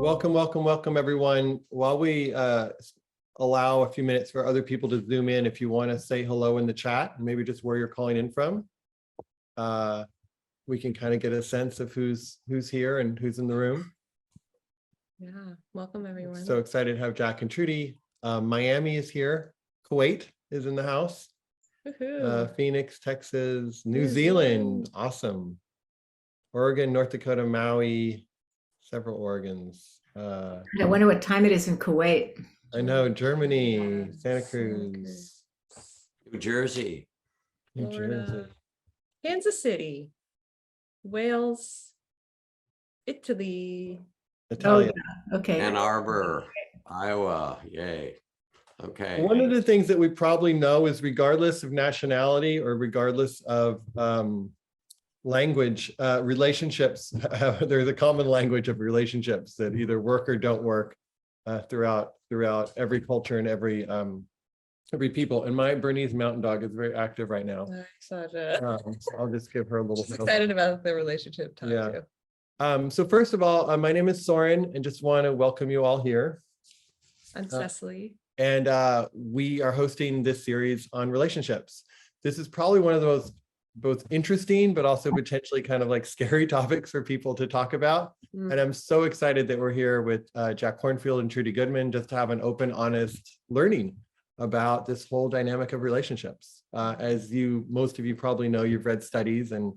Welcome, welcome, welcome, everyone. While we allow a few minutes for other people to zoom in, if you want to say hello in the chat, and maybe just where you're calling in from, we can kind of get a sense of who's here and who's in the room. Yeah, welcome everyone. So excited to have Jack and Trudy. Miami is here. Kuwait is in the house. Phoenix, Texas, New Zealand. Awesome. Oregon, North Dakota, Maui, several Oregons. I wonder what time it is in Kuwait. I know, Germany, Santa Cruz, New Jersey, New Florida, Jersey, Kansas City, Wales, Italy. Italia. Okay. Ann Arbor, Iowa, yay. Okay. One of the things that we probably know is regardless of nationality or regardless of language, relationships, there's a common language of relationships that either work or don't work throughout every culture and every people. And my Bernese mountain dog is very active right now. So I'll just give her a little. excited about the relationship talk too. So first of all, my name is Soren and just want to welcome you all here. I'm Cecily. And we are hosting this series on relationships. This is probably one of the most both interesting, but also potentially kind of like scary topics for people to talk about. And I'm so excited that we're here with Jack Kornfield and Trudy Goodman, just to have an open, honest learning about this whole dynamic of relationships. As most of you probably know, you've read studies and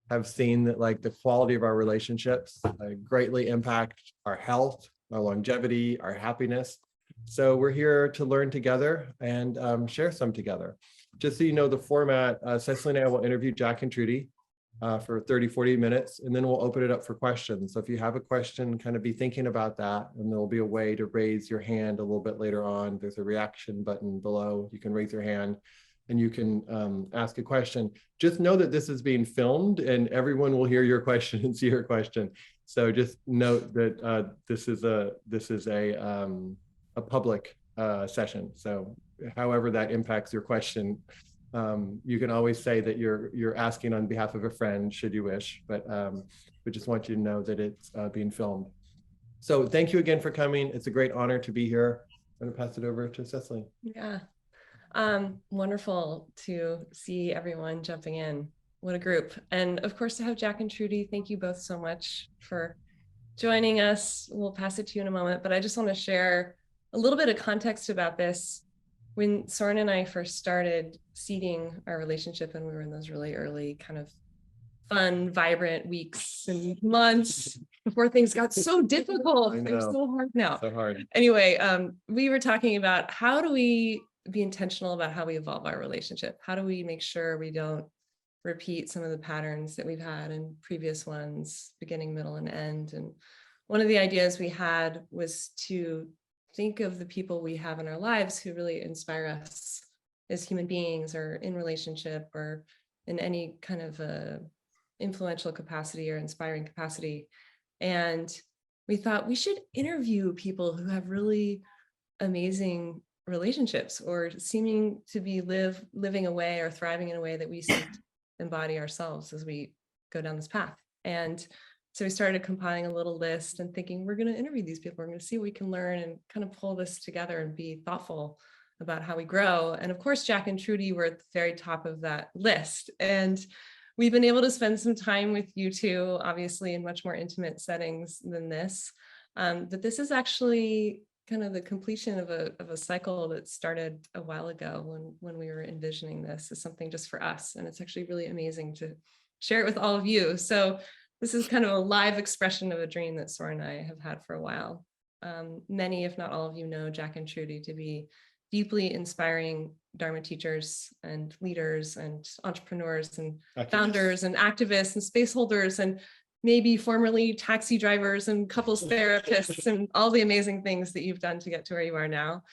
have seen that like the quality of our relationships greatly impact our health, our longevity, our happiness. So we're here to learn together and share some together. Just so you know the format, Cecily and I will interview Jack and Trudy for 30, 40 minutes, and then we'll open it up for questions. So if you have a question, kind of be thinking about that, and there'll be a way to raise your hand a little bit later on. There's a reaction button below. You can raise your hand and you can ask a question. Just know that this is being filmed and everyone will hear your question and see your question. So just note that this is a public session. So however that impacts your question, you can always say that you're asking on behalf of a friend, should you wish, but we just want you to know that it's being filmed. So thank you again for coming. It's a great honor to be here. I'm gonna pass it over to Cecily. Yeah, wonderful to see everyone jumping in. What a group. And of course to have Jack and Trudy, thank you both so much for joining us. We'll pass it to you in a moment, but I just want to share a little bit of context about this. When Soren and I first started seeding our relationship, and we were in those really early kind of fun, vibrant weeks and months before things got so difficult. They're so hard now. So hard. Anyway, we were talking about how do we be intentional about how we evolve our relationship? How do we make sure we don't repeat some of the patterns that we've had in previous ones, beginning, middle, and end? And one of the ideas we had was to think of the people we have in our lives who really inspire us as human beings or in relationship or in any kind of influential capacity or inspiring capacity. And we thought we should interview people who have really amazing relationships or seeming to be living a way or thriving in a way that we seek to embody ourselves as we go down this path. And so we started compiling a little list and thinking, we're going to interview these people. We're going to see what we can learn and kind of pull this together and be thoughtful about how we grow. And of course, Jack and Trudy were at the very top of that list. And we've been able to spend some time with you two, obviously in much more intimate settings than this. But this is actually kind of the completion of a cycle that started a while ago when we were envisioning this as something just for us. And it's actually really amazing to share it with all of you. So this is kind of a live expression of a dream that Soren and I have had for a while. Many, if not all of you, know Jack and Trudy to be deeply inspiring Dharma teachers and leaders and entrepreneurs and founders and activists and space holders and maybe formerly taxi drivers and couples therapists and all the amazing things that you've done to get to where you are now.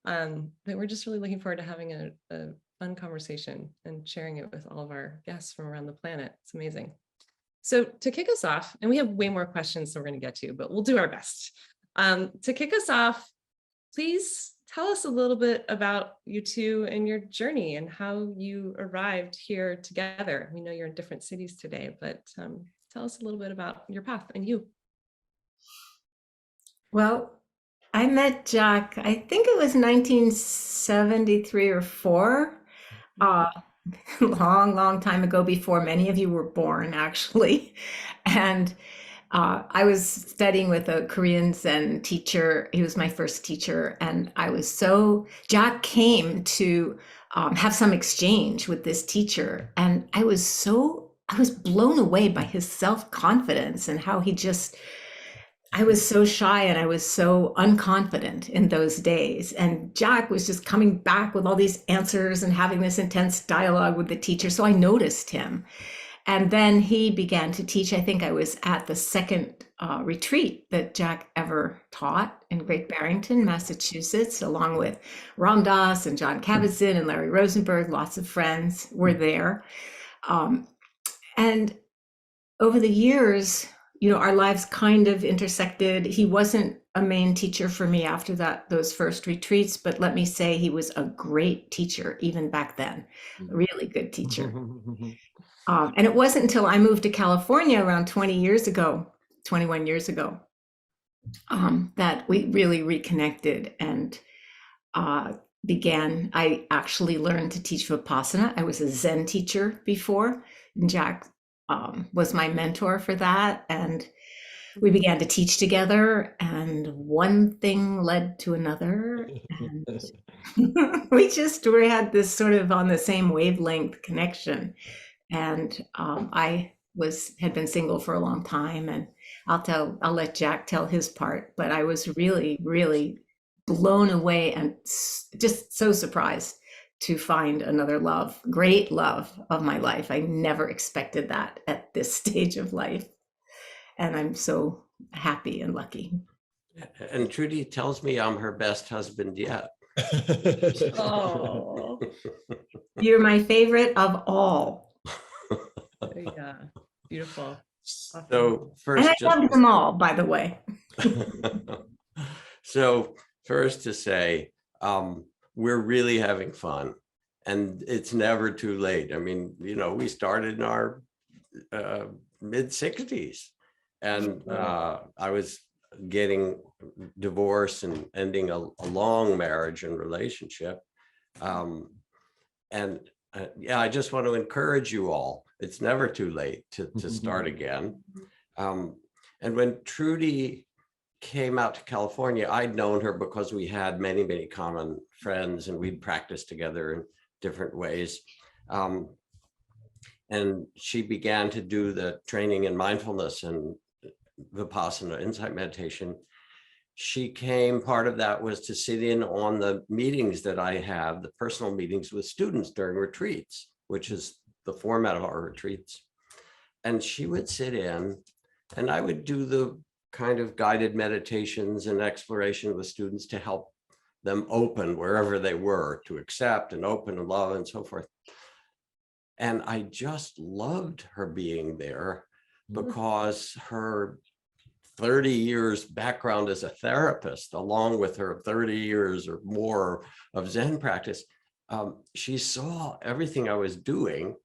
But we're just really looking forward to having a fun conversation and sharing it with all of our guests from around the planet. It's amazing. So to kick us off, and we have way more questions that we're going to get to, but we'll do our best. To kick us off, please tell us a little bit about you two and your journey and how you arrived here together. We know you're in different cities today, but tell us a little bit about your path and you. Well, I met Jack, I think it was 1973 or 4. Uh, long, long time ago, before many of you were born, actually. And I was studying with a Korean Zen teacher. He was my first teacher. And Jack came to have some exchange with this teacher. And I was blown away by his self-confidence and how I was so shy and I was so unconfident in those days. And Jack was just coming back with all these answers and having this intense dialogue with the teacher. So I noticed him. And then he began to teach. I think I was at the second retreat that Jack ever taught in Great Barrington, Massachusetts, along with Ram Dass and John Kabat-Zinn and Larry Rosenberg. Lots of friends were there. And over the years, our lives kind of intersected. He wasn't a main teacher for me after those first retreats, but let me say he was a great teacher even back then, a really good teacher. And it wasn't until I moved to California around 21 years ago, that we really reconnected and I actually learned to teach Vipassana. I was a Zen teacher before, and Jack was my mentor for that. And we began to teach together, and one thing led to another. And we had this sort of on the same wavelength connection. And I had been single for a long time, and I'll let Jack tell his part, but I was really, really blown away and just so surprised to find another great love of my life. I never expected that at this stage of life. And I'm so happy and lucky. And Trudy tells me I'm her best husband yet. Oh, You're my favorite of all. yeah, beautiful. Awesome. So And first, I love them all, by the way. So first to say, we're really having fun, and it's never too late. I mean, we started in our mid-60s, and I was getting divorced and ending a long marriage and relationship. Yeah, I just want to encourage you all. It's never too late to start again. And when Trudy came out to California, I'd known her because we had many, many common friends, and we'd practiced together in different ways. And she began to do the training in mindfulness and Vipassana, insight meditation. Part of that was to sit in on the meetings that I have, the personal meetings with students during retreats, which is the format of our retreats. And she would sit in, and I would do the kind of guided meditations and exploration with students to help them open wherever they were, to accept and open and love and so forth. And I just loved her being there because her 30 years background as a therapist, along with her 30 years or more of Zen practice, she saw everything I was doing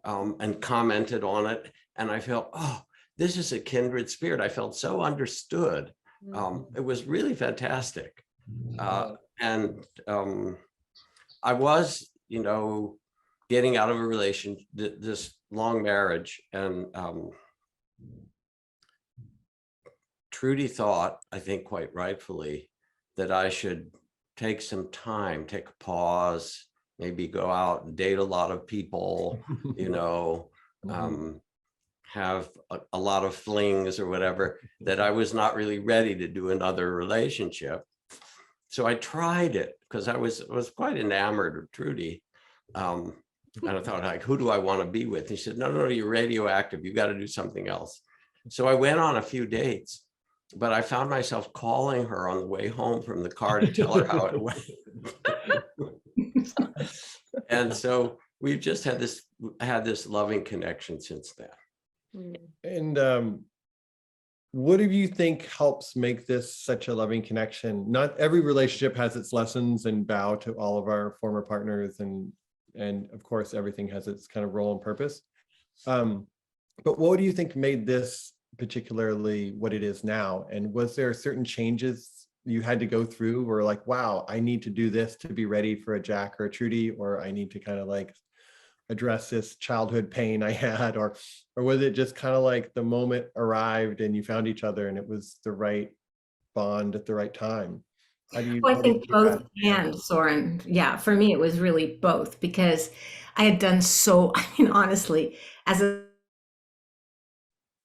and commented on it. And I felt, oh, this is a kindred spirit. I felt so understood. It was really fantastic. And I was, getting out of a relationship, this long marriage, and Trudy thought, I think quite rightfully, that I should take some time, take a pause, maybe go out and date a lot of people, have a lot of flings or whatever, that I was not really ready to do another relationship. So I tried it because I was quite enamored of Trudy. And I thought, like, who do I want to be with? He said, no, you're radioactive. You got to do something else. So I went on a few dates, but I found myself calling her on the way home from the car to tell her how it went. And so we've just had this loving connection since then. And what do you think helps make this such a loving connection? Not every relationship has its lessons, and bow to all of our former partners, and of course everything has its kind of role and purpose. But what do you think made this particularly what it is now? And was there certain changes you had to go through where like, wow, I need to do this to be ready for a Jack or a Trudy, or I need to kind of like address this childhood pain I had, or was it just kind of like the moment arrived and you found each other and it was the right bond at the right time? How do you, Well, I how do you think keep that? both and, Soren. Yeah, for me, it was really both because I had done so, I mean, honestly, as a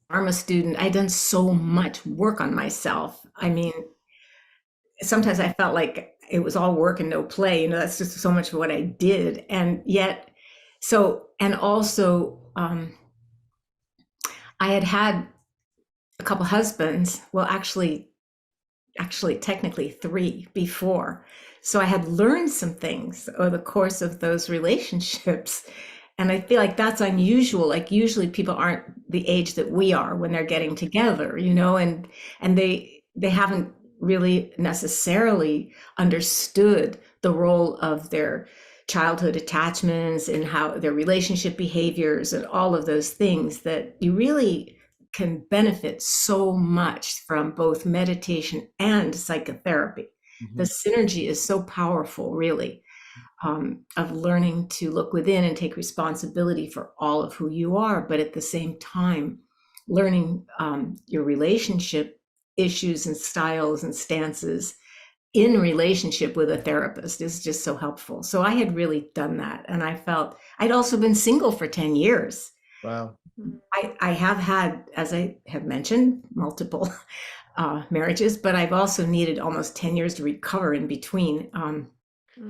Dharma student, I'd done so much work on myself. I mean, sometimes I felt like it was all work and no play. That's just so much of what I did. And yet, and also, I had had a couple husbands. Well, actually, technically 3 before. So I had learned some things over the course of those relationships. And I feel like that's unusual. Like usually people aren't the age that we are when they're getting together, and they haven't really necessarily understood the role of their childhood attachments and how their relationship behaviors and all of those things that you really can benefit so much from both meditation and psychotherapy. The synergy is so powerful, really, of learning to look within and take responsibility for all of who you are, but at the same time, learning your relationship issues and styles and stances in relationship with a therapist is just so helpful. So I had really done that. And I felt I'd also been single for 10 years. Wow. I have had, as I have mentioned, multiple marriages, but I've also needed almost 10 years to recover in between.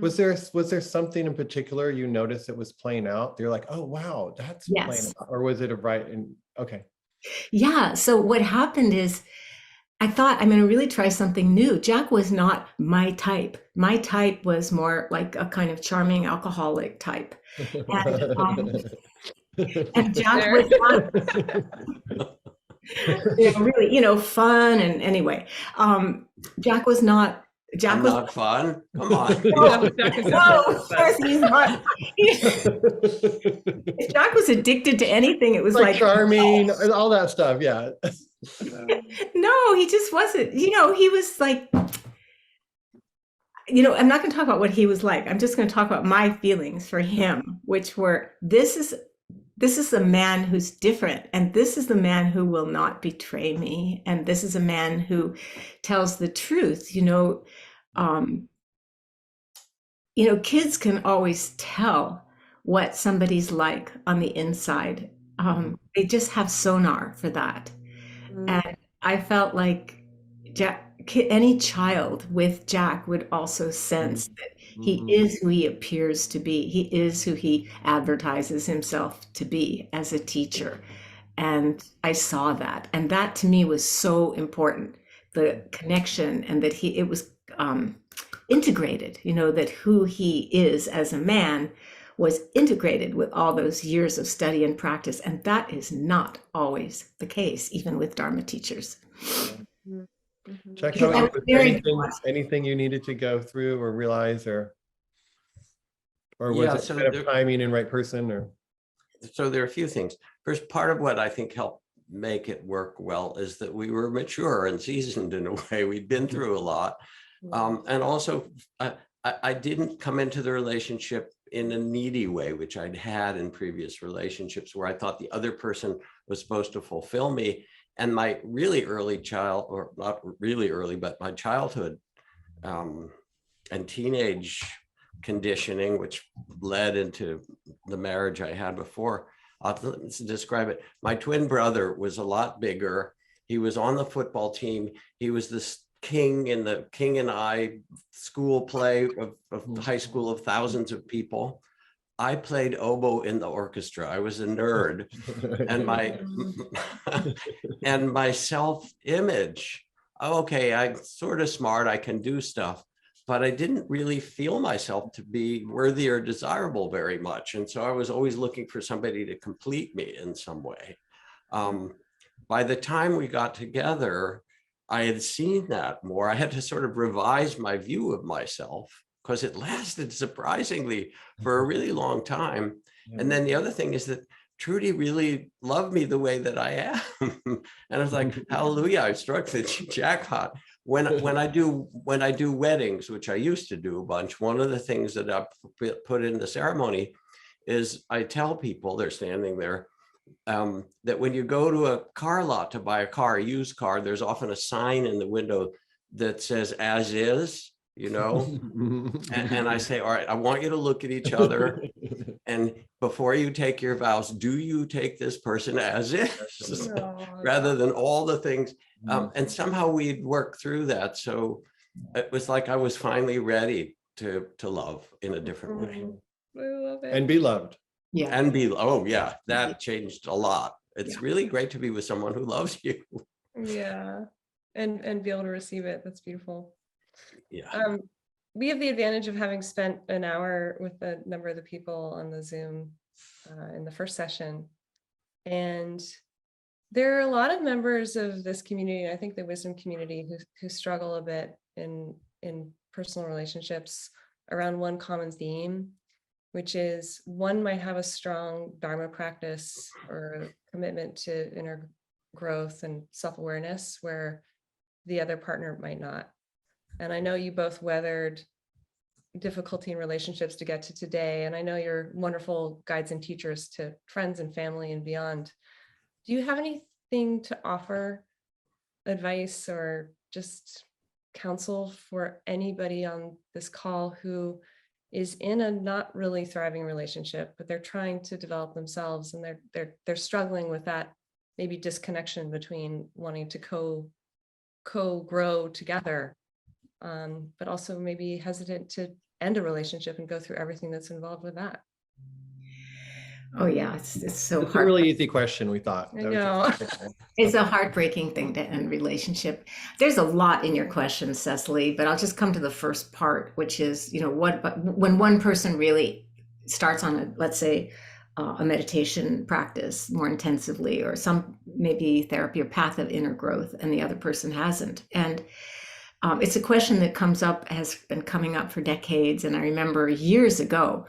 Was there something in particular you noticed that was playing out? You're like, oh wow, that's playing Yes. out. Or was it a right? And okay. Yeah. So what happened is I thought I'm going to really try something new. Jack was not my type. My type was more like a kind of charming alcoholic type. And Jack There. was not, really, fun. And anyway, Jack was not. Jack I'm was not fun. Come on. No, Jack is no, not of course he's not. If Jack was addicted to anything, it was like like charming, all that stuff. Yeah. no, he just wasn't. He was like. I'm not going to talk about what he was like. I'm just going to talk about my feelings for him, which were this is a man who's different, and this is the man who will not betray me, and this is a man who tells the truth. Kids can always tell what somebody's like on the inside. They just have sonar for that. And I felt like any child with Jack would also sense that he is who he appears to be. He is who he advertises himself to be as a teacher. And I saw that. And that to me was so important, the connection, and that it was integrated, that who he is as a man was integrated with all those years of study and practice. And that is not always the case, even with Dharma teachers. Check Because out I was very anything you needed to go through or realize, or was Yeah, it so kind of timing and right person, or? So there are a few things. First, part of what I think helped make it work well is that we were mature and seasoned in a way. We'd been through a lot. And also, I didn't come into the relationship in a needy way, which I'd had in previous relationships where I thought the other person was supposed to fulfill me. And my really early or not really early, but my childhood and teenage conditioning, which led into the marriage I had before. Let's describe it. My twin brother was a lot bigger. He was on the football team. He was this king in the King and I school play of high school of thousands of people. I played oboe in the orchestra. I was a nerd. And my self-image, okay, I'm sort of smart, I can do stuff, but I didn't really feel myself to be worthy or desirable very much. And so I was always looking for somebody to complete me in some way. By the time we got together, I had seen that more. I had to sort of revise my view of myself because it lasted surprisingly for a really long time. And then the other thing is that Trudy really loved me the way that I am. And I was like, hallelujah, I struck the jackpot. When I do weddings, which I used to do a bunch, one of the things that I put in the ceremony is I tell people, they're standing there, that when you go to a car lot to buy a car, a used car, there's often a sign in the window that says "as is," you know. And I say, all right, I want you to look at each other, and before you take your vows, do you take this person as is, rather than all the things? And somehow we'd work through that. So it was like I was finally ready to love in a different way. I love it. And be loved. Yeah. And be, oh yeah, that changed a lot. It's really great to be with someone who loves you. Yeah. And be able to receive it. That's beautiful. Yeah. We have the advantage of having spent an hour with a number of the people on the Zoom in the first session. And there are a lot of members of this community, I think the wisdom community, who struggle a bit in personal relationships around one common theme, which is one might have a strong Dharma practice or commitment to inner growth and self-awareness, where the other partner might not. And I know you both weathered difficulty in relationships to get to today. And I know you're wonderful guides and teachers to friends and family and beyond. Do you have anything to offer, advice or just counsel for anybody on this call who is in a not really thriving relationship, but they're trying to develop themselves and they're struggling with that maybe disconnection between wanting to co-grow together, but also maybe hesitant to end a relationship and go through everything that's involved with that? Oh yeah, it's so It's a hard. really easy question, we thought. I know. It's a heartbreaking thing to end relationship. There's a lot in your question, Cecily, but I'll just come to the first part, which is, when one person really starts on let's say, a meditation practice more intensively, or some maybe therapy or path of inner growth, and the other person hasn't. And it's a question that has been coming up for decades. And I remember years ago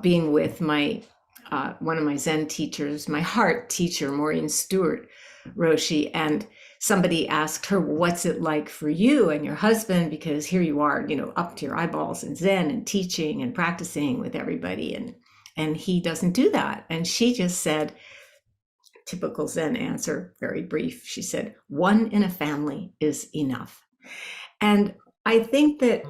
being with one of my Zen teachers, my heart teacher, Maureen Stewart Roshi, and somebody asked her, what's it like for you and your husband? Because here you are, up to your eyeballs in Zen and teaching and practicing with everybody. And he doesn't do that. And she just said, typical Zen answer, very brief. She said, one in a family is enough. And I think that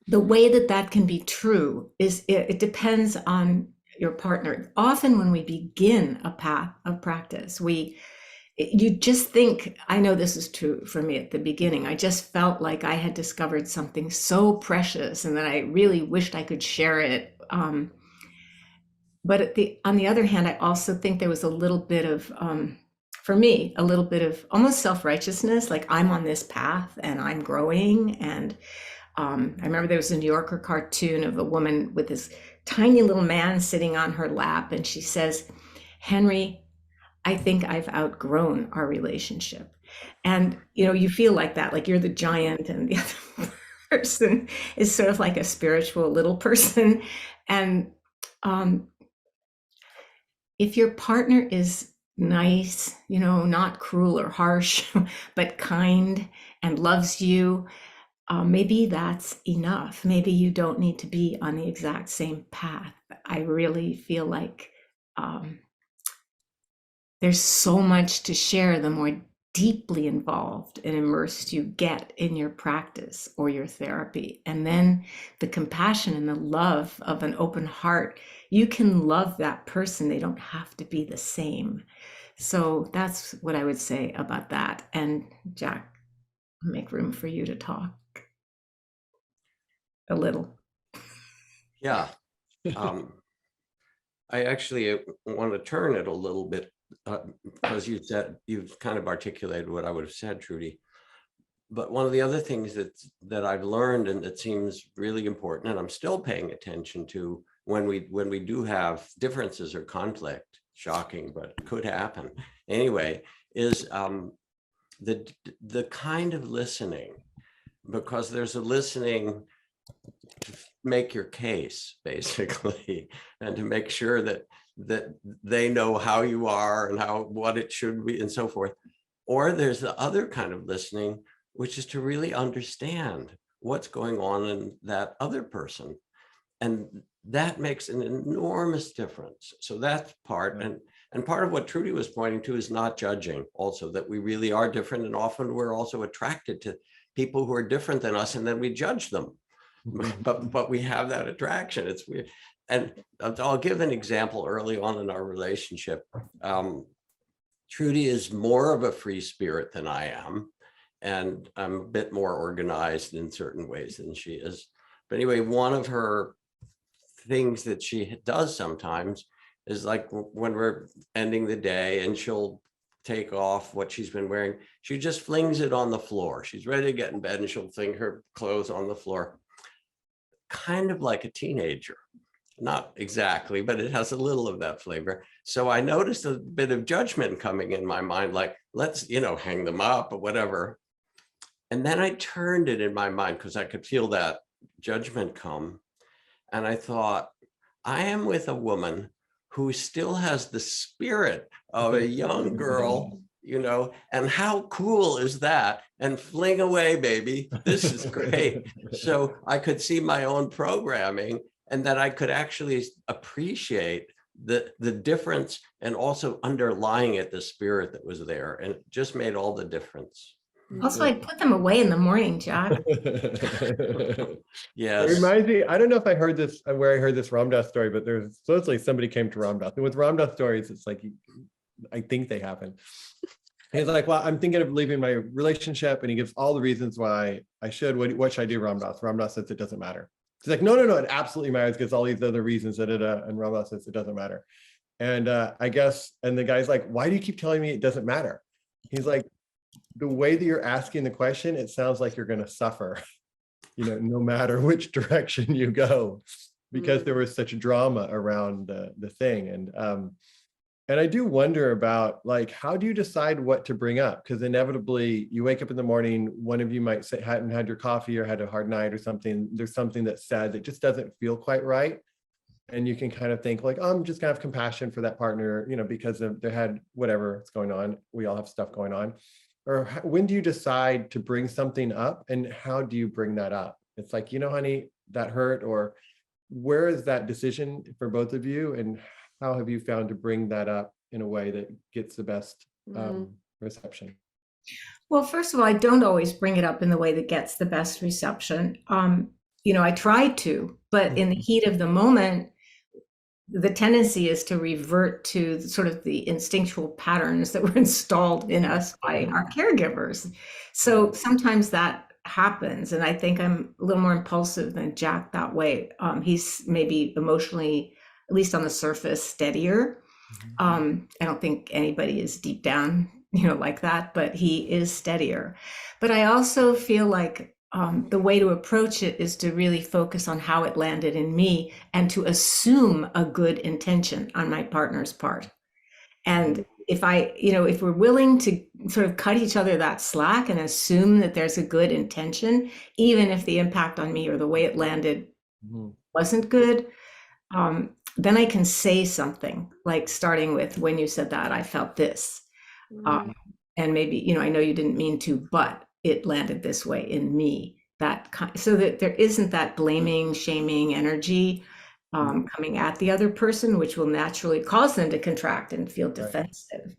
the way that can be true is it depends on your partner. Often when we begin a path of practice, you just think, I know this is true for me at the beginning, I just felt like I had discovered something so precious and that I really wished I could share it. But on the other hand, I also think there was a little bit of, for me, a little bit of almost self-righteousness, like I'm on this path and I'm growing. And I remember there was a New Yorker cartoon of a woman with this tiny little man sitting on her lap. And she says, Henry, I think I've outgrown our relationship. And, you feel like that, like you're the giant and the other person is sort of like a spiritual little person. And if your partner is nice, not cruel or harsh, but kind and loves you, maybe that's enough. Maybe you don't need to be on the exact same path. I really feel like there's so much to share the more deeply involved and immersed you get in your practice or your therapy. And then the compassion and the love of an open heart, you can love that person. They don't have to be the same. So that's what I would say about that. And Jack, make room for you to talk a little. Yeah. I actually want to turn it a little bit because you've kind of articulated what I would have said, Trudy. But one of the other things that I've learned and that seems really important, and I'm still paying attention to when we do have differences or conflict, shocking, but could happen anyway, is the kind of listening, because there's a listening to make your case basically, and to make sure that that they know how you are and what it should be and so forth. Or there's the other kind of listening, which is to really understand what's going on in that other person. And that makes an enormous difference. So that's part. And part of what Trudy was pointing to is not judging also, that we really are different. And often we're also attracted to people who are different than us, and then we judge them. But we have that attraction. It's weird. And I'll give an example early on in our relationship. Trudy is more of a free spirit than I am. And I'm a bit more organized in certain ways than she is. But anyway, one of her things that she does sometimes is like when we're ending the day and she'll take off what she's been wearing, she just flings it on the floor. She's ready to get in bed and she'll fling her clothes on the floor. Kind of like a teenager. Not exactly, but it has a little of that flavor. So I noticed a bit of judgment coming in my mind, like, let's, hang them up or whatever. And then I turned it in my mind because I could feel that judgment come. And I thought, I am with a woman who still has the spirit of a young girl, and how cool is that? And fling away, baby. This is great. So I could see my own programming, and that I could actually appreciate the difference, and also underlying it, the spirit that was there. And it just made all the difference. Also, I put them away in the morning, Jack. Yes. It reminds me, I don't know if I heard this, where I heard this Ram Dass story, but there's supposedly somebody came to Ram Dass. And with Ram Dass stories, it's like, I think they happen. He's like, well, I'm thinking of leaving my relationship. And he gives all the reasons why I should. What should I do, Ram Dass? Ram Dass says it doesn't matter. He's like, no, it absolutely matters, because all these other reasons, and Ram Dass says it doesn't matter. And I guess, and the guy's like, why do you keep telling me it doesn't matter? He's like, the way that you're asking the question, it sounds like you're going to suffer, no matter which direction you go, because there was such drama around the thing. And I do wonder about, like, how do you decide what to bring up? Because inevitably you wake up in the morning, one of you might say hadn't had your coffee or had a hard night or something. There's something that's said that just doesn't feel quite right. And you can kind of think like, oh, I'm just gonna have compassion for that partner, because they had whatever's going on. We all have stuff going on. Or when do you decide to bring something up, and how do you bring that up? It's like, honey, that hurt, or where is that decision for both of you, and how have you found to bring that up in a way that gets the best reception? Well, first of all, I don't always bring it up in the way that gets the best reception. I try to, but in the heat of the moment, the tendency is to revert to sort of the instinctual patterns that were installed in us by our caregivers. So sometimes that happens. And I think I'm a little more impulsive than Jack that way. He's maybe emotionally, at least on the surface, steadier. I don't think anybody is deep down, like that, but he is steadier. But I also feel like the way to approach it is to really focus on how it landed in me, and to assume a good intention on my partner's part. And if we're willing to sort of cut each other that slack and assume that there's a good intention, even if the impact on me or the way it landed wasn't good, then I can say something, like starting with, when you said that, I felt this. And maybe, I know you didn't mean to, but it landed this way in me. So that there isn't that blaming, shaming energy coming at the other person, which will naturally cause them to contract and feel defensive.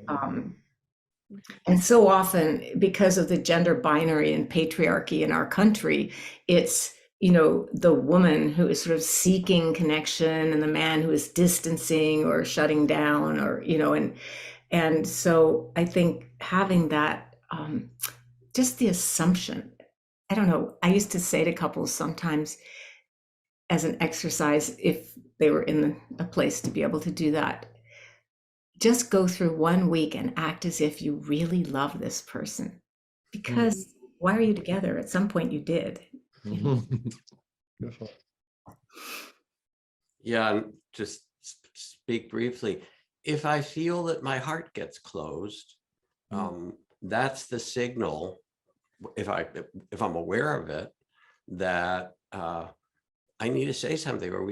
And so often, because of the gender binary and patriarchy in our country, it's the woman who is sort of seeking connection, and the man who is distancing or shutting down, or and so I think having that, just the assumption, I don't know, I used to say to couples sometimes as an exercise, if they were in a place to be able to do that, just go through 1 week and act as if you really love this person, because why are you together? At some point you did. Beautiful. Yeah, and just speak briefly. If I feel that my heart gets closed, that's the signal, if I'm aware of it, that I need to say something, or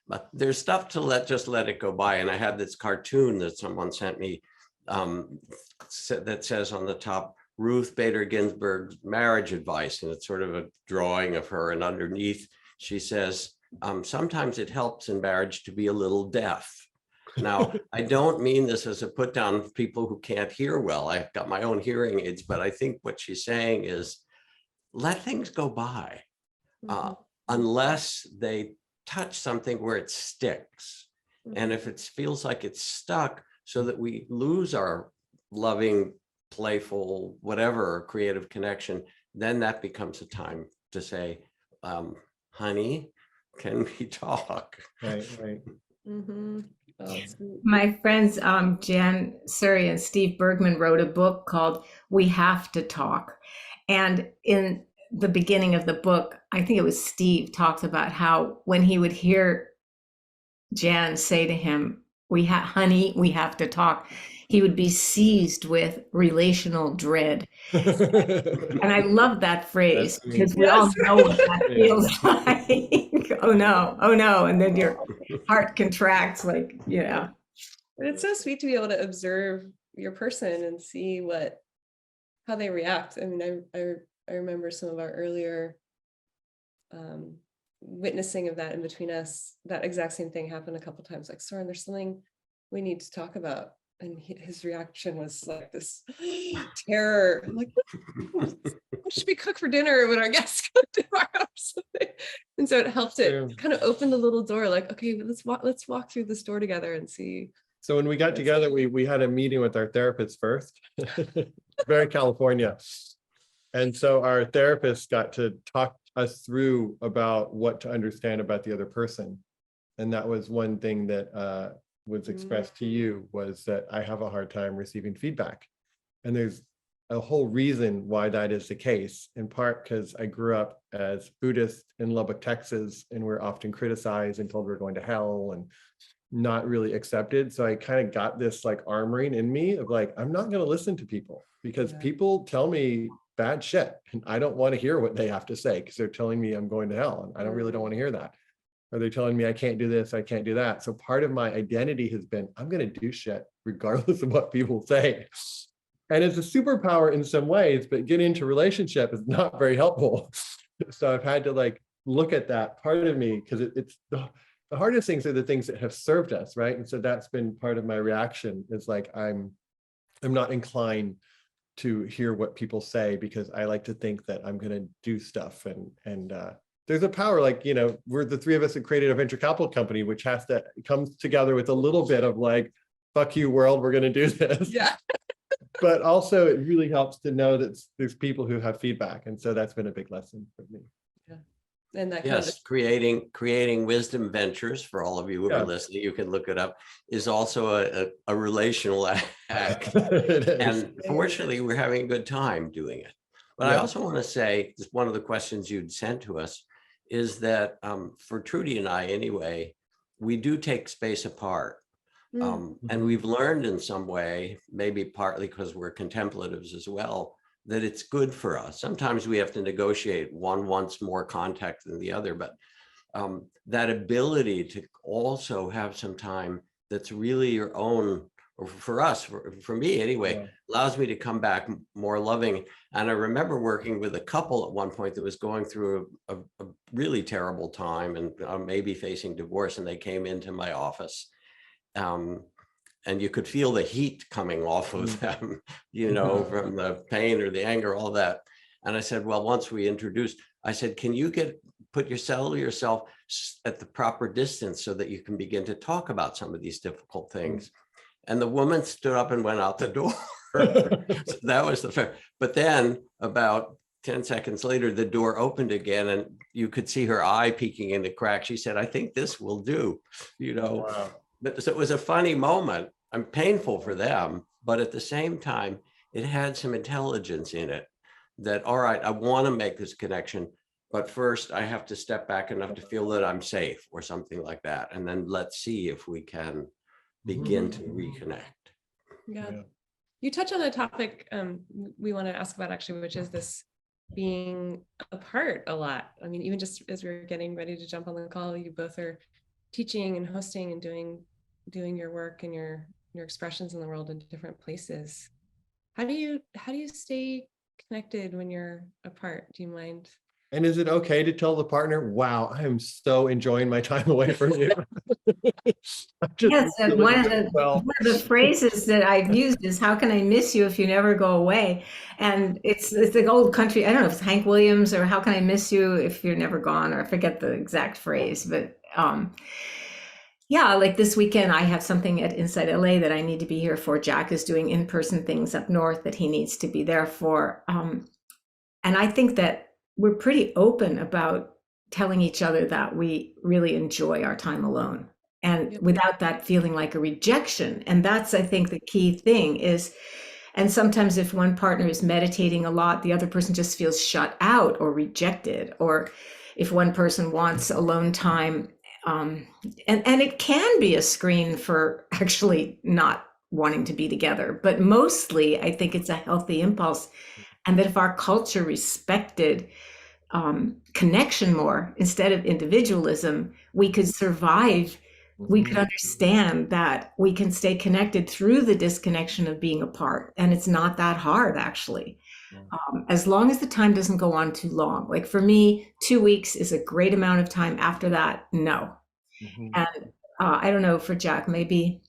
But there's stuff to just let it go by. And I had this cartoon that someone sent me that says on the top, Ruth Bader Ginsburg's marriage advice. And it's sort of a drawing of her. And underneath, she says, sometimes it helps in marriage to be a little deaf. Now, I don't mean this as a put down of people who can't hear well. I've got my own hearing aids, but I think what she's saying is let things go by unless they touch something where it sticks. And if it feels like it's stuck, so that we lose our loving, playful, whatever creative connection, then that becomes a time to say, honey, can we talk? Right, right. Oh, My friends Jan Suri and Steve Bergman wrote a book called We Have to Talk. And in the beginning of the book, I think it was Steve talked about how when he would hear Jan say to him, honey, we have to talk, he would be seized with relational dread. And I love that phrase because we all know what that feels like. Oh no. And then your heart contracts like, yeah. But it's so sweet to be able to observe your person and see how they react. I mean, I remember some of our earlier witnessing of that in between us. That exact same thing happened a couple of times. Like, Soren, there's something we need to talk about. And his reaction was like this terror. I'm like, what should we cook for dinner when our guests come tomorrow or something? And so it helped it kind of open the little door, like, okay, let's walk through this door together and see. So when we got together, we had a meeting with our therapist first, very California. And so our therapist got to talk us through about what to understand about the other person. And that was one thing that was expressed to you, was that I have a hard time receiving feedback. And there's a whole reason why that is the case, in part because I grew up as Buddhist in Lubbock, Texas, and we're often criticized and told we're going to hell and not really accepted. So I kind of got this like armoring in me of like, I'm not going to listen to people because people tell me bad shit and I don't want to hear what they have to say because they're telling me I'm going to hell and I don't want to hear that. Or they're telling me I can't do this, I can't do that. So part of my identity has been, I'm going to do shit regardless of what people say. And it's a superpower in some ways, but getting into relationship is not very helpful. So I've had to like look at that part of me because it's the hardest things are the things that have served us, right? And so that's been part of my reaction is like, I'm not inclined to hear what people say because I like to think that I'm going to do stuff and there's a power, like, you know, we're the three of us that created a venture capital company, which comes together with a little bit of like, fuck you world, we're going to do this. Yeah. But also it really helps to know that there's people who have feedback. And so that's been a big lesson for me. Yeah. And that yes, creating wisdom ventures, for all of you who are listening, you can look it up, is also a relational act. And fortunately, we're having a good time doing it. But I also want to say, one of the questions you'd sent to us is that for Trudy and I anyway, we do take space apart. And we've learned in some way, maybe partly because we're contemplatives as well, that it's good for us. Sometimes we have to negotiate, one wants more contact than the other, but that ability to also have some time that's really your own, or for us, for me anyway, allows me to come back more loving. And I remember working with a couple at one point that was going through a really terrible time and maybe facing divorce, and they came into my office. And you could feel the heat coming off of them, you know, from the pain or the anger, all that. And I said, well, once we introduced, I said, can you put yourself at the proper distance so that you can begin to talk about some of these difficult things? And the woman stood up and went out the door. So that was the fair. But then about 10 seconds later, the door opened again and you could see her eye peeking in the crack. She said, I think this will do, you know. Wow. But so it was a funny moment. I'm painful for them, but at the same time, it had some intelligence in it that, all right, I want to make this connection, but first I have to step back enough to feel that I'm safe or something like that. And then let's see if we can begin to reconnect. Yeah. You touch on a topic we want to ask about actually, which is this being apart a lot. I mean, even just as we were getting ready to jump on the call, you both are teaching and hosting and doing your work and your expressions in the world in different places. How do you stay connected when you're apart? Do you mind? And is it okay to tell the partner, wow, I'm so enjoying my time away from you? Yes, and one of the phrases that I've used is, how can I miss you if you never go away? And it's the old country, I don't know if it's Hank Williams, or how can I miss you if you're never gone, or I forget the exact phrase, but yeah, like this weekend I have something at Inside LA that I need to be here for. Jack is doing in-person things up north that he needs to be there for. And I think that we're pretty open about telling each other that we really enjoy our time alone, and without that feeling like a rejection. And that's, I think, the key thing is, and sometimes if one partner is meditating a lot, the other person just feels shut out or rejected. Or if one person wants alone time, and it can be a screen for actually not wanting to be together. But mostly, I think it's a healthy impulse. And that if our culture respected connection more instead of individualism, we could survive. We could understand that we can stay connected through the disconnection of being apart. And it's not that hard, actually. As long as the time doesn't go on too long. Like for me, 2 weeks is a great amount of time. After that, no. And I don't know, for Jack, maybe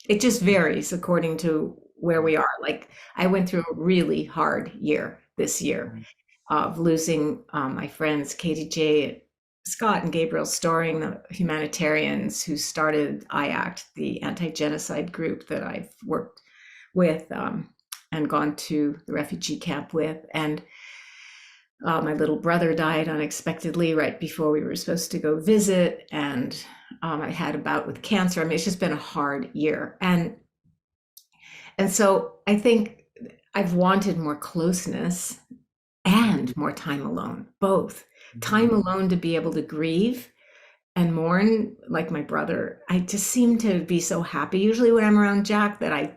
it just varies according to where we are. Like I went through a really hard year this year of losing my friends, Katie J. Scott and Gabriel Storing, the humanitarians who started IACT, the anti-genocide group that I've worked with and gone to the refugee camp with. And my little brother died unexpectedly right before we were supposed to go visit. And I had a bout with cancer. I mean, it's just been a hard year. And so I think I've wanted more closeness and more time alone, both. Time alone to be able to grieve and mourn, like my brother. I just seem to be so happy usually when I'm around Jack that I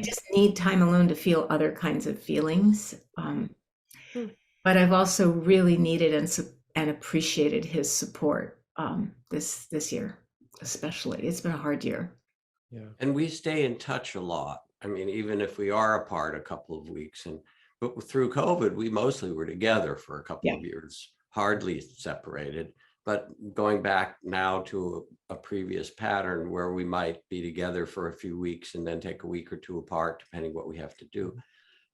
just need time alone to feel other kinds of feelings. But I've also really needed and appreciated his support this year, especially. It's been a hard year. Yeah. And we stay in touch a lot. I mean, even if we are apart a couple of weeks, but through COVID, we mostly were together for a couple of years, hardly separated. But going back now to a previous pattern where we might be together for a few weeks and then take a week or two apart, depending what we have to do.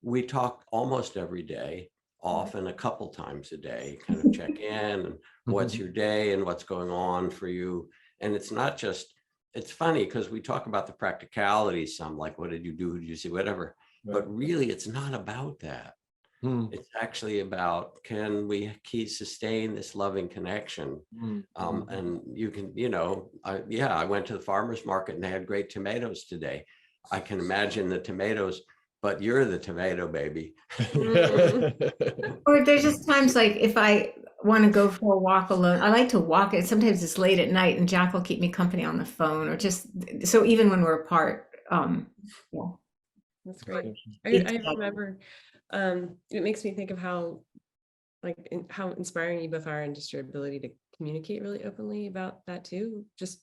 We talk almost every day, often a couple times a day, kind of check in and what's your day and what's going on for you. And it's not just, it's funny because we talk about the practicalities, some like, what did you do? Did you see whatever? Right. But really, it's not about that. It's actually about, can we sustain this loving connection? And you can, I went to the farmer's market and they had great tomatoes today. I can imagine the tomatoes, but you're the tomato baby. Or there's just times like if I want to go for a walk alone, I like to walk it. Sometimes it's late at night and Jack will keep me company on the phone, or just, so even when we're apart, That's great. I remember, it makes me think of how inspiring you both are, and just your ability to communicate really openly about that too. Just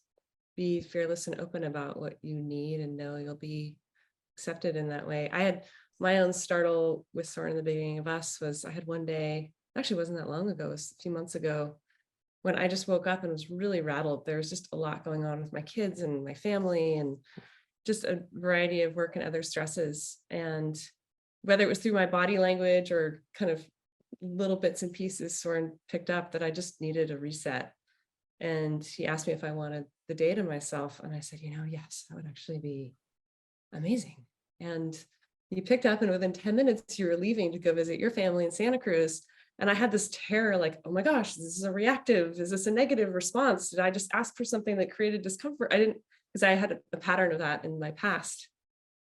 be fearless and open about what you need and know you'll be accepted in that way. I had my own startle with Soren in the beginning of us was, I had one day, actually wasn't that long ago, it was a few months ago, when I just woke up and was really rattled. There was just a lot going on with my kids and my family and just a variety of work and other stresses. And whether it was through my body language or kind of little bits and pieces Soren picked up, that I just needed a reset. And he asked me if I wanted the day to myself. And I said, yes, that would actually be amazing. And you picked up, and within 10 minutes, you were leaving to go visit your family in Santa Cruz. And I had this terror, like, oh my gosh, this is a reactive, is this a negative response? Did I just ask for something that created discomfort? I didn't, because I had a pattern of that in my past.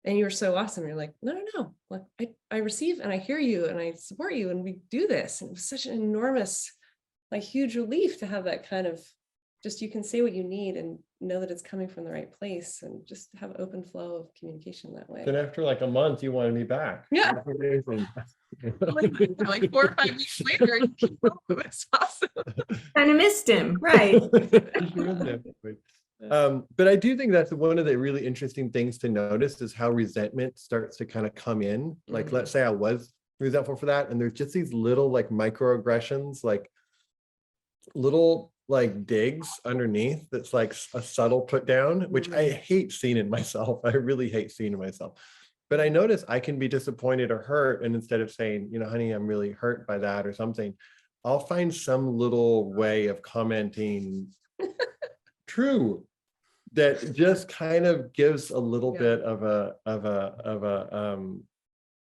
And you were so awesome. You're like, no, like I receive and I hear you and I support you and we do this. And it was such an enormous, like huge relief to have that kind of just you can say what you need and know that it's coming from the right place, and just have open flow of communication that way. Then after like a month, you wanted me back. Yeah. That's amazing. Like 4 or 5 weeks later, it was awesome. Kind of missed him, right? But I do think that's one of the really interesting things to notice is how resentment starts to kind of come in. Like, let's say I was resentful for that, and there's just these little like microaggressions, like little like digs underneath that's like a subtle put down, which I hate seeing in myself. I really hate seeing in myself. But I notice I can be disappointed or hurt, and instead of saying, you know, honey, I'm really hurt by that or something, I'll find some little way of commenting true that just kind of gives a little bit of a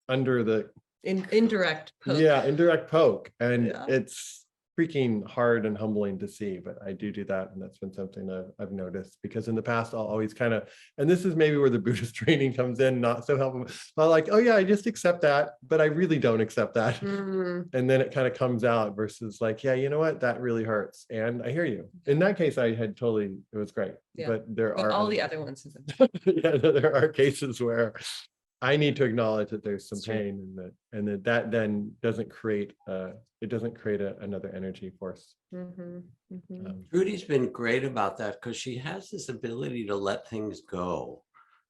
under the indirect poke. Indirect poke, and Yeah. it's freaking hard and humbling to see, but I do that, and that's been something that I've noticed, because in the past I'll always kind of, and this is maybe where the Buddhist training comes in, not so helpful. I'm like, oh yeah, I just accept that, but I really don't accept that. And then it kind of comes out versus like, yeah, you know what, that really hurts, and I hear you. In that case, I had totally, it was great. Yeah. But there are all the other ones. yeah, there are cases where I need to acknowledge that there's some It's true. pain, and that then doesn't create another energy force. Trudy's been great about that, because she has this ability to let things go.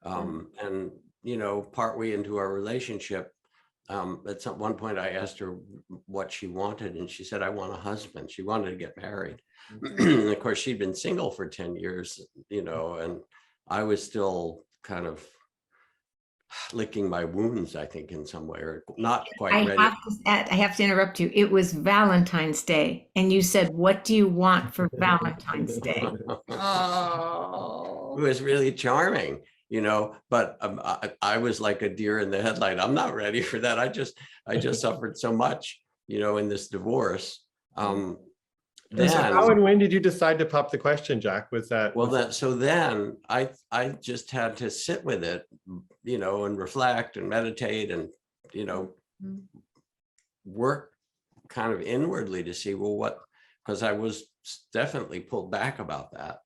And, you know, partway into our relationship, at one point I asked her what she wanted, and she said, I want a husband. She wanted to get married. And of course, she'd been single for 10 years, you know, and I was still kind of licking my wounds, I think, in some way, or not quite ready. I have to interrupt you. It was Valentine's Day, and you said, what do you want for Valentine's Day? Oh, It was really charming, you know, but I was like a deer in the headlight. I'm not ready for that. I just suffered so much, you know, in this divorce. So how and when did you decide to pop the question, Jack? Was that so then I just had to sit with it, you know, and reflect and meditate and, you know, work kind of inwardly to see, well, what, because I was definitely pulled back about that.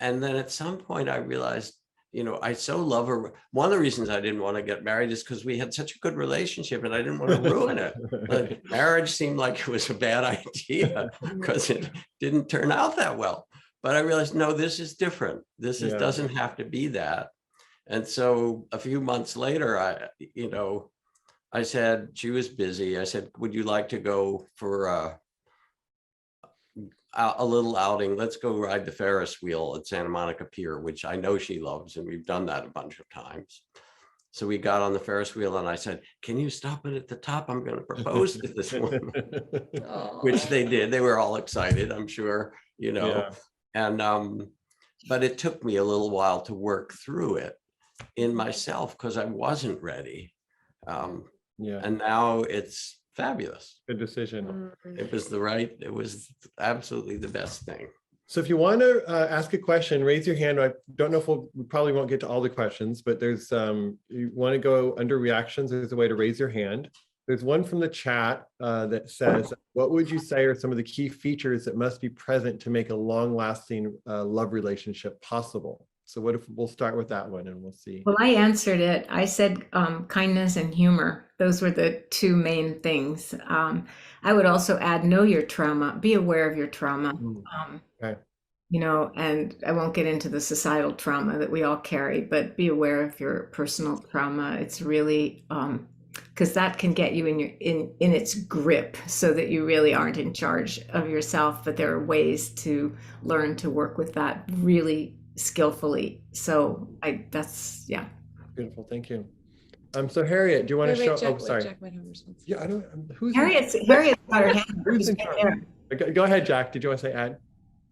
And then at some point I realized, you know, I so love her. One of the reasons I didn't want to get married is because we had such a good relationship and I didn't want to ruin it. But marriage seemed like it was a bad idea because it didn't turn out that well. But I realized, no, this is different. This doesn't have to be that. And so a few months later, I said, she was busy. I said, would you like to go for a little outing? Let's go ride the Ferris wheel at Santa Monica Pier, which I know she loves, and we've done that a bunch of times. So we got on the Ferris wheel and I said, can you stop it at the top? I'm going to propose to this woman, which they did. They were all excited, I'm sure, you know. And but it took me a little while to work through it in myself because I wasn't ready. And now it's fabulous. Good decision. It was absolutely the best thing. So if you want to ask a question, raise your hand. I don't know if we probably won't get to all the questions, but there's you want to go under reactions, there's a way to raise your hand. There's one from the chat that says, what would you say are some of the key features that must be present to make a long-lasting love relationship possible? So what if we'll start with that one and we'll see. Well, I answered it. I said kindness and humor. Those were the two main things. I would also add, know your trauma, be aware of your trauma. Okay. You know, and I won't get into the societal trauma that we all carry, but be aware of your personal trauma. It's really, because that can get you in its grip so that you really aren't in charge of yourself, but there are ways to learn to work with that really skillfully. So that's Beautiful, thank you. So Harriet, do you want to show? Jack, sorry. Jack might have a response. Yeah, I don't. Who's Harriet's got her hand. Who's in charge? Go ahead, Jack. Did you want to say add?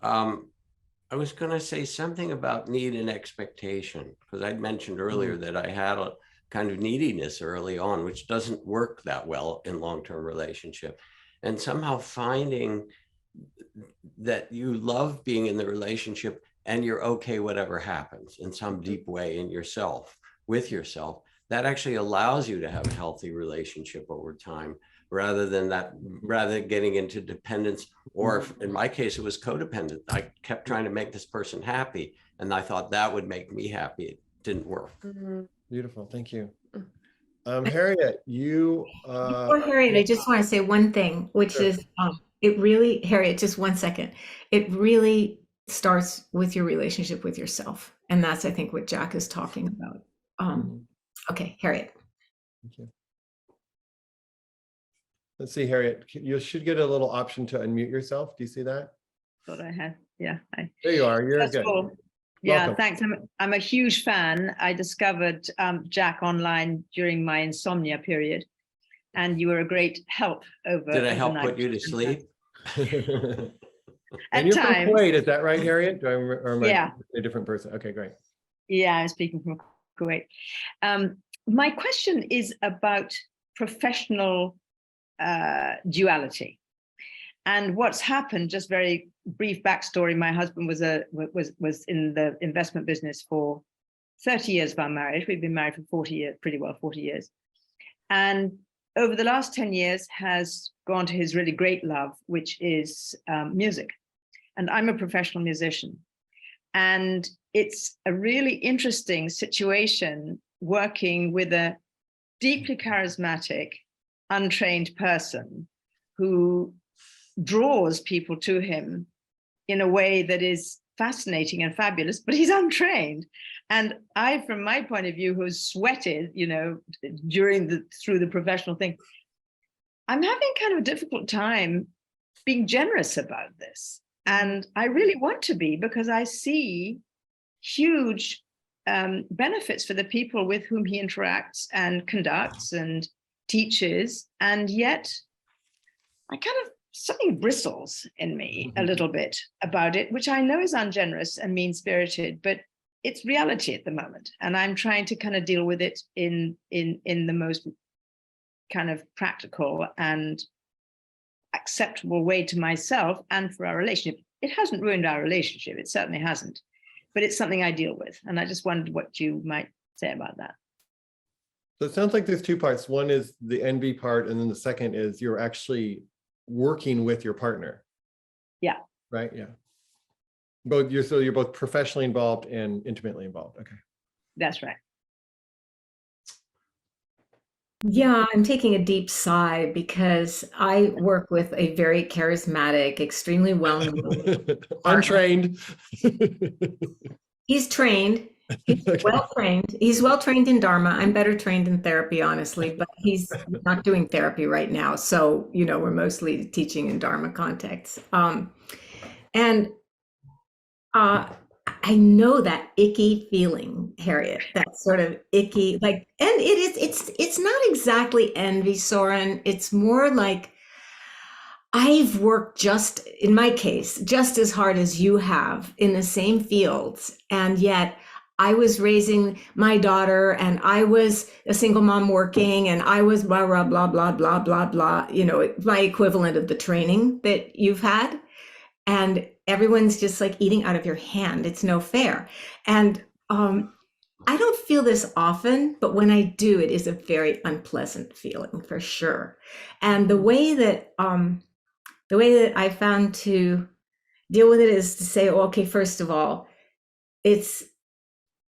I was going to say something about need and expectation, because I'd mentioned earlier that I had a kind of neediness early on, which doesn't work that well in long-term relationship. And somehow finding that you love being in the relationship and you're okay whatever happens in some deep way in yourself, with yourself, that actually allows you to have a healthy relationship over time. rather than getting into dependence, or in my case, it was codependent. I kept trying to make this person happy, and I thought that would make me happy. It didn't work. Beautiful. Thank you. Harriet, you Before Harriet, I just want to say one thing, which Sure. is it really, Harriet, just 1 second. It really starts with your relationship with yourself. And that's, I think, what Jack is talking about. Okay, Harriet. Thank you. Let's see, Harriet, you should get a little option to unmute yourself. Do you see that? Thought I had, yeah. There you are. You're First good. of all, yeah, Welcome. thanks. I'm a huge fan. I discovered Jack online during my insomnia period, and you were a great help over. Did I help overnight. put you to sleep? And At you're from times. Kuwait, is that right, Harriet? Do I remember, or am I Yeah. a different person? Okay, great. Yeah, I'm speaking from Kuwait. My question is about professional duality. And what's happened, just very brief backstory, my husband was in the investment business for 30 years of our marriage. We've been married for 40 years, pretty well 40 years. And over the last 10 years has gone to his really great love, which is music. And I'm a professional musician. And it's a really interesting situation working with a deeply charismatic, untrained person who draws people to him in a way that is fascinating and fabulous, but he's untrained. And I, from my point of view, who's sweated, through the professional thing, I'm having kind of a difficult time being generous about this. And I really want to be, because I see huge benefits for the people with whom he interacts and conducts and teaches. And yet I kind of, something bristles in me a little bit about it, which I know is ungenerous and mean-spirited, but it's reality at the moment. And I'm trying to kind of deal with it in the most kind of practical and acceptable way to myself and for our relationship. It hasn't ruined our relationship. It certainly hasn't, but it's something I deal with. And I just wondered what you might say about that. So it sounds like there's two parts. One is the envy part, and then the second is you're actually working with your partner. Yeah. Right. Yeah. You're both professionally involved and intimately involved. Okay. That's right. Yeah, I'm taking a deep sigh because I work with a very charismatic, extremely well-known. Untrained. He's trained. He's Okay. well trained. He's well trained in Dharma. I'm better trained in therapy, honestly, but he's not doing therapy right now. So, we're mostly teaching in Dharma contexts. I know that icky feeling, Harriet, that sort of icky, and it's not exactly envy, Soren. It's more like I've worked in my case, just as hard as you have in the same fields. And yet I was raising my daughter and I was a single mom working and I was blah, blah, blah, blah, blah, blah, blah, my equivalent of the training that you've had. And everyone's just like eating out of your hand. It's no fair. And I don't feel this often, but when I do, it is a very unpleasant feeling for sure. And the way that I found to deal with it is to say, okay, first of all,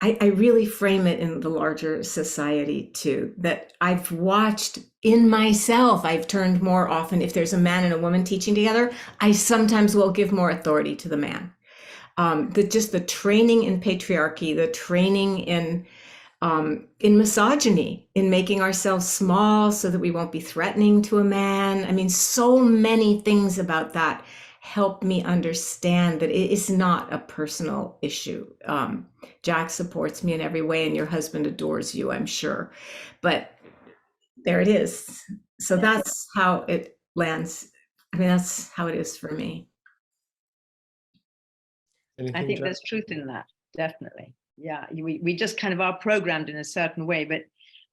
I really frame it in the larger society too, that I've watched in myself. I've turned more often, if there's a man and a woman teaching together, I sometimes will give more authority to the man. The training in patriarchy, the training in misogyny, in making ourselves small so that we won't be threatening to a man. I mean, so many things about that help me understand that it is not a personal issue. Jack supports me in every way, and your husband adores you, I'm sure. But there it is. So that's how it lands. I mean, that's how it is for me. Anything, I think Jack? there's truth in that, definitely. Yeah, we just kind of are programmed in a certain way, but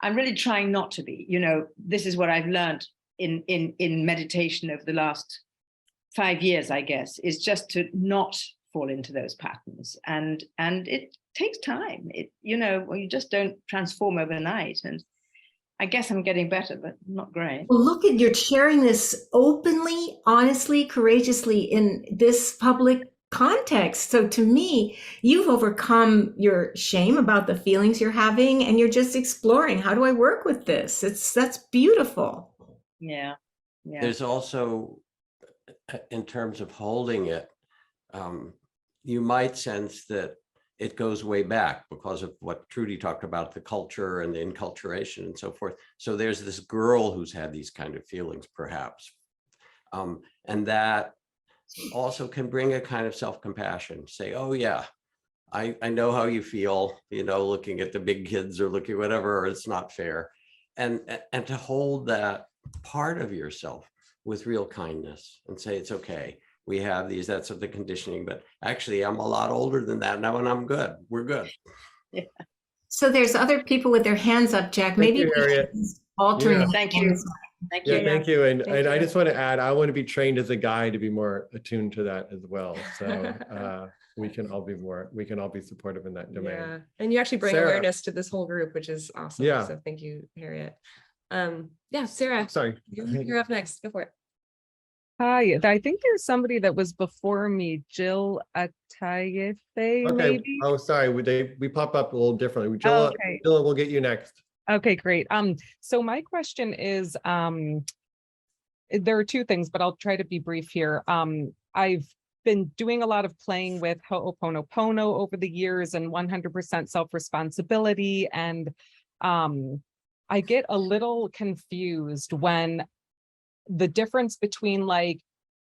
I'm really trying not to be. This is what I've learned in meditation over the last 5 years, I guess, is just to not fall into those patterns. And it takes time. You just don't transform overnight. And I guess I'm getting better, but not great. Well, look at, you're sharing this openly, honestly, courageously in this public context. So to me, you've overcome your shame about the feelings you're having, and you're just exploring, how do I work with this? That's beautiful. Yeah. Yeah. There's also, in terms of holding it, you might sense that it goes way back because of what Trudy talked about, the culture and the enculturation and so forth. So there's this girl who's had these kind of feelings, perhaps. And that also can bring a kind of self-compassion. Say, oh yeah, I know how you feel, you know, looking at the big kids or looking whatever, or it's not fair. And to hold that part of yourself with real kindness and say, it's okay. We have these, that's the conditioning, but actually I'm a lot older than that now and I'm good. We're good. Yeah. So there's other people with their hands up, Jack. Maybe you, Harriet. alternate. Yeah. Thank you. Thank Yeah, you. thank you. And Thank I you. just want to add, I want to be trained as a guy to be more attuned to that as well. So we can all be supportive in that domain. Yeah, and you actually bring Sarah. awareness to this whole group, which is awesome. Yeah. So thank you, Harriet. Yeah, Sarah, Sorry. you're up next. Go for it. Hi, I think there's somebody that was before me, Jill Atayefe, Okay. maybe. Oh, sorry. We pop up a little differently. Oh, Jill, okay. Jill, we'll get you next. Okay, great. So my question is, there are two things, but I'll try to be brief here. I've been doing a lot of playing with Ho'oponopono over the years and 100% self-responsibility. And I get a little confused when the difference between, like,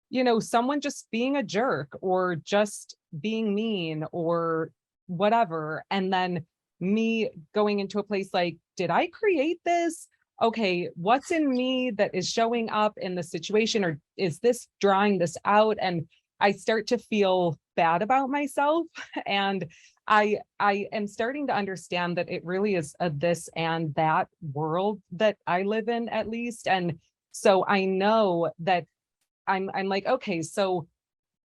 you know, someone just being a jerk or just being mean or whatever, and then me going into a place like, did I create this? Okay, what's in me that is showing up in the situation, or is this drawing this out? And I start to feel bad about myself. And I am starting to understand that it really is a this and that world that I live in, at least. And so I know that I'm like, okay, so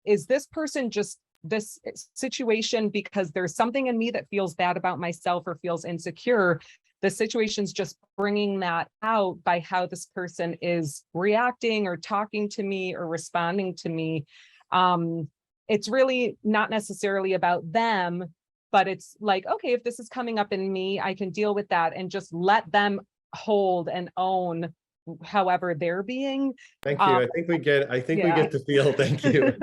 is this person just this situation because there's something in me that feels bad about myself or feels insecure? The situation's just bringing that out by how this person is reacting or talking to me or responding to me. It's really not necessarily about them, but it's like, okay, if this is coming up in me, I can deal with that and just let them hold and own however they're being. Thank you. I think we get the feel. Thank you.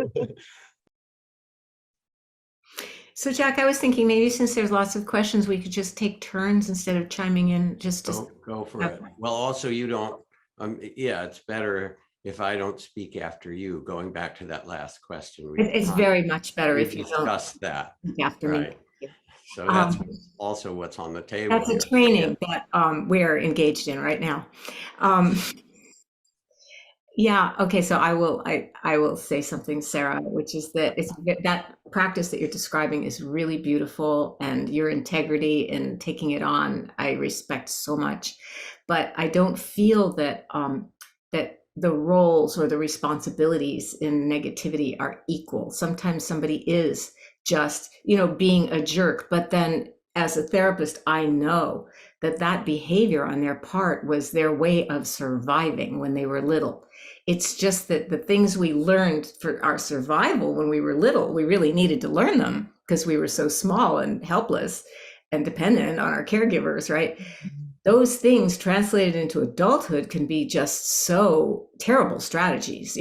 So Jack, I was thinking maybe since there's lots of questions, we could just take turns instead of chiming in. Just Go for it. Well, also you don't, yeah, it's better if I don't speak after you, going back to that last question. It's very much better we if you don't discuss that. speak after Right. me. So that's also what's on the table. That's a here. training that we're engaged in right now. Yeah. Okay. So I will say something, Sarah, which is that that practice that you're describing is really beautiful, and your integrity in taking it on, I respect so much. But I don't feel that that the roles or the responsibilities in negativity are equal. Sometimes somebody is just, being a jerk, but then as a therapist, I know that behavior on their part was their way of surviving when they were little. It's just that the things we learned for our survival when we were little, we really needed to learn them because we were so small and helpless and dependent on our caregivers, right? Those things translated into adulthood can be just so terrible strategies,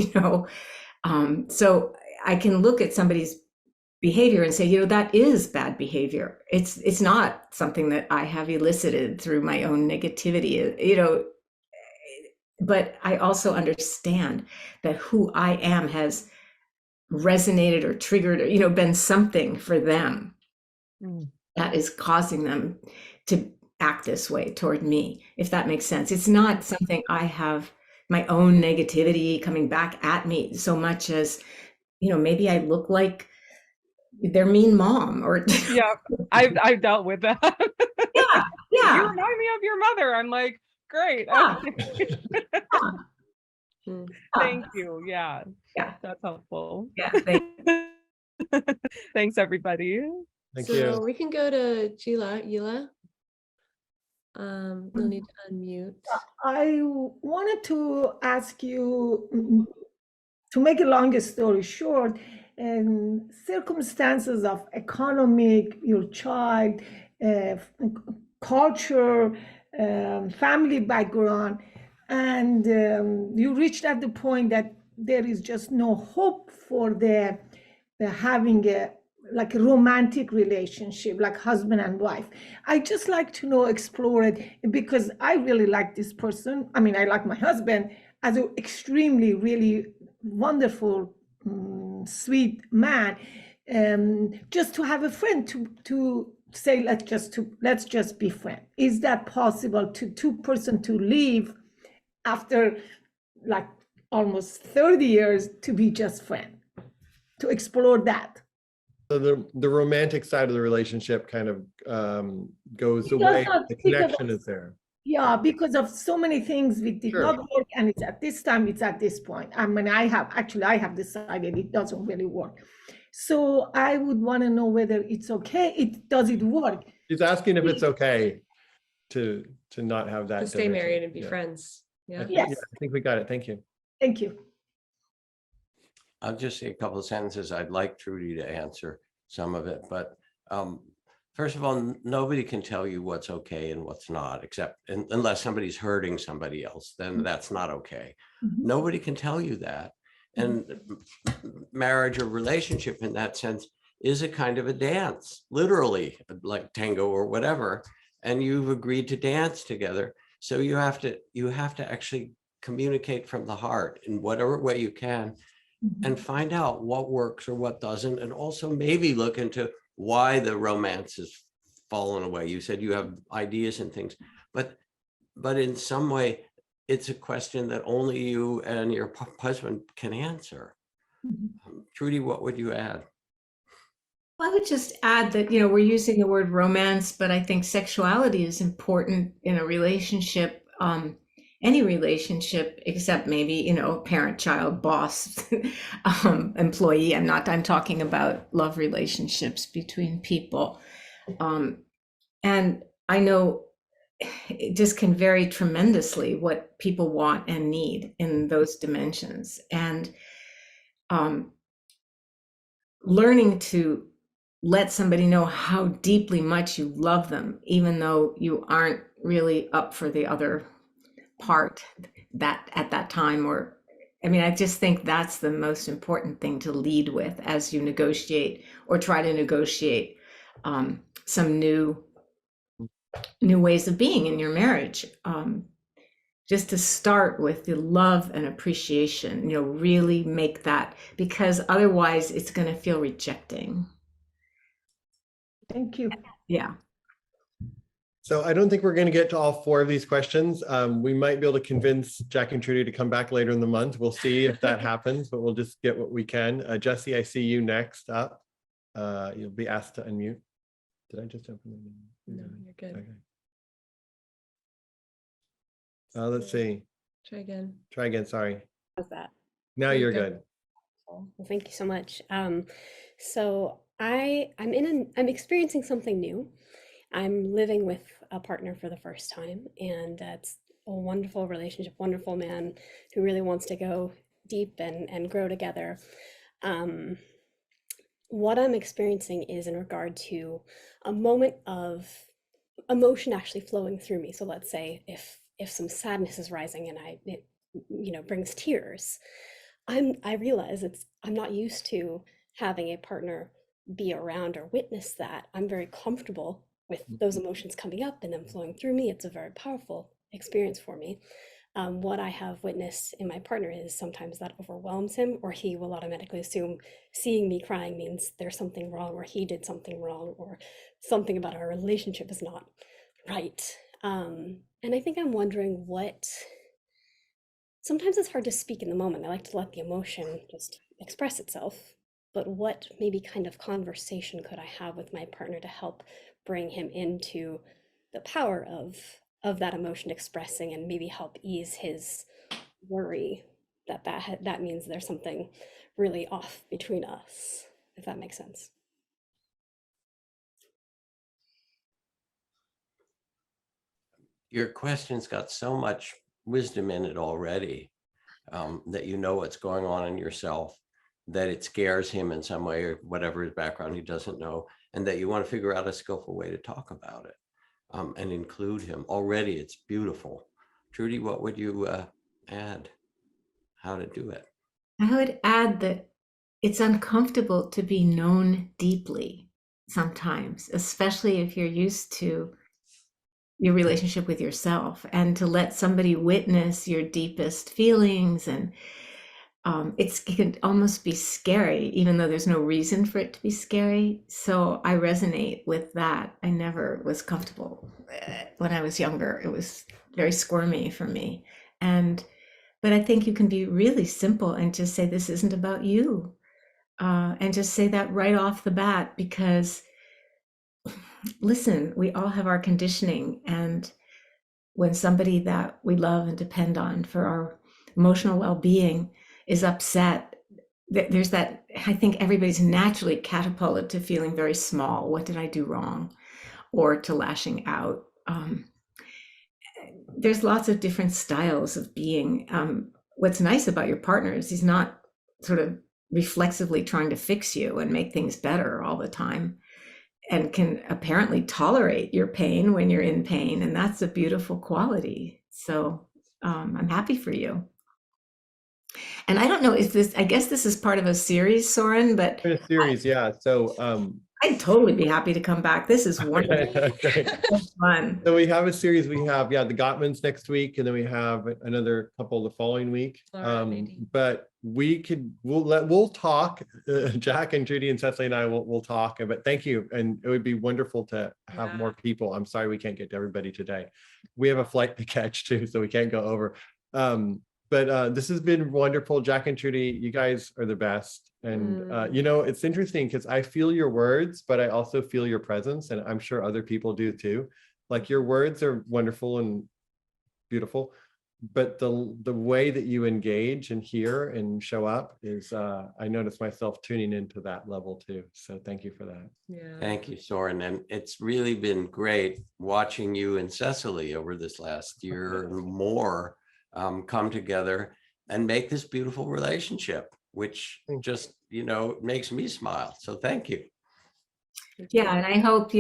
So I can look at somebody's behavior and say, that is bad behavior. It's not something that I have elicited through my own negativity, but I also understand that who I am has resonated or triggered or, been something for them that is causing them to act this way toward me, if that makes sense. It's not something I have my own negativity coming back at me so much as, maybe I look like their mean mom or Yeah, I've dealt with that. yeah You remind me of your mother. I'm like, great. Okay. Thank you. Yeah, that's helpful. Thanks. Thanks, everybody. Thank So you. we can go to Gila. You'll need to unmute. I wanted to ask you, to make a long story short, in circumstances of economic, your child, culture, family background, and you reached at the point that there is just no hope for the having a like a romantic relationship, like husband and wife. I just like to know, explore it, because I really like this person. I mean, I like my husband as an extremely, really wonderful, sweet man. Just to have a friend to say, let's just be friends. Is that possible to two-person to leave after like almost 30 years to be just friend, to explore that? So the romantic side of the relationship kind of goes Because away. of- The because of- connection is there. Yeah, because of so many things we did Sure. not work, and it's at this time, it's at this point. I mean, I have decided it doesn't really work. So I would want to know whether it's okay. Does it work? She's asking if it's okay to not have that. To stay dimension. married and be Yeah. friends. Yeah. Yes. Yeah, I think we got it. Thank you. Thank you. I'll just say a couple of sentences. I'd like Trudy to answer some of it, but first of all, nobody can tell you what's okay and what's not, except unless somebody's hurting somebody else, then that's not okay. Mhm. Nobody can tell you that. And marriage or relationship in that sense is a kind of a dance, literally, like tango or whatever. And you've agreed to dance together. So you have to actually communicate from the heart in whatever way you can, and find out what works or what doesn't, and also maybe look into why the romance has fallen away. You said you have ideas and things, but in some way, it's a question that only you and your husband can answer. Trudy, what would you add? I would just add that, we're using the word romance, but I think sexuality is important in a relationship, any relationship, except maybe, parent, child, boss, employee. I'm talking about love relationships between people. And I know it just can vary tremendously what people want and need in those dimensions. And learning to let somebody know how deeply much you love them, even though you aren't really up for the other part that at that time, I just think that's the most important thing to lead with as you negotiate or try to negotiate some new ways of being in your marriage. Just to start with the love and appreciation, really make that, because otherwise it's going to feel rejecting. Thank you. Yeah. So I don't think we're going to get to all 4 of these questions. We might be able to convince Jack and Trudy to come back later in the month. We'll see if that happens, but we'll just get what we can. Jesse, I see you next up. You'll be asked to unmute. Did I just open the No, you're good. Okay. Let's see. Try again. Try again. Sorry. How's that? Now you're good. Well, thank you so much. So I'm experiencing something new. I'm living with a partner for the first time, and that's a wonderful relationship, wonderful man who really wants to go deep and grow together. What I'm experiencing is in regard to a moment of emotion actually flowing through me. So let's say if some sadness is rising and it brings tears, I realize I'm not used to having a partner be around or witness that. I'm very comfortable with those emotions coming up and them flowing through me. It's a very powerful experience for me. What I have witnessed in my partner is sometimes that overwhelms him, or he will automatically assume seeing me crying means there's something wrong, or he did something wrong, or something about our relationship is not right. And I think I'm wondering sometimes it's hard to speak in the moment. I like to let the emotion just express itself, but what maybe kind of conversation could I have with my partner to help bring him into the power of that emotion expressing, and maybe help ease his worry that means there's something really off between us, if that makes sense. your question's got so much wisdom in it already, that you know what's going on in yourself, that it scares him in some way, or whatever his background he doesn't know, and that you want to figure out a skillful way to talk about it, and include him. Already it's beautiful. Trudy, what would you add? How to do it? I would add that it's uncomfortable to be known deeply sometimes, especially if you're used to your relationship with yourself, and to let somebody witness your deepest feelings. And it can almost be scary, even though there's no reason for it to be scary. So I resonate with that. I never was comfortable when I was younger. It was very squirmy for me. But I think you can be really simple and just say, this isn't about you. And just say that right off the bat, because listen, we all have our conditioning. And when somebody that we love and depend on for our emotional well-being is upset, there's that, I think everybody's naturally catapulted to feeling very small. What did I do wrong? Or to lashing out. There's lots of different styles of being. What's nice about your partner is he's not sort of reflexively trying to fix you and make things better all the time, and can apparently tolerate your pain when you're in pain. And that's a beautiful quality. So I'm happy for you. And I don't know, I guess this is part of a series, Soren, but In a series, yeah. So I'd totally be happy to come back. This is wonderful. great. So fun. So we have a series. We have, the Gottmans next week, and then we have another couple the following week. But we'll talk. Jack and Trudy and Cecily and I will talk. But thank you, and it would be wonderful to have more people. I'm sorry we can't get to everybody today. We have a flight to catch too, so we can't go over. But this has been wonderful. Jack and Trudy, you guys are the best. And, it's interesting because I feel your words, but I also feel your presence. And I'm sure other people do too. Like, your words are wonderful and beautiful, but the way that you engage and hear and show up is, I notice myself tuning into that level too. So thank you for that. Yeah. Thank you, Soren. And it's really been great watching you and Cecily over this last year or more come together and make this beautiful relationship, which just, makes me smile. So thank you. Yeah, and I hope,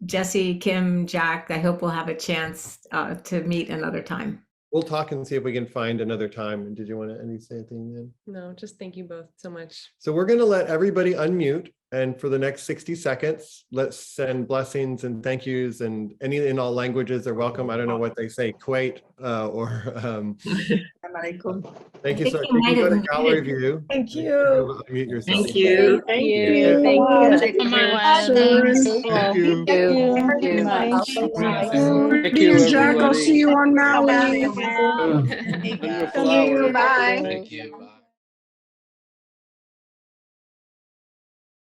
Jesse, Kim, Jack, I hope we'll have a chance to meet another time. We'll talk and see if we can find another time. And did you want to say anything then? No, just thank you both so much. So we're going to let everybody unmute. And for the next 60 seconds, let's send blessings and thank yous, and any in all languages are welcome. I don't know what they say, Kuwait or thank you, sir. Thank you, go to gallery view. Thank you. Unmute yourself. Thank you. Thank you. Thank you. Thank you, Jack. I'll see you on Maui. Thank you. Bye. Thank you. Bye.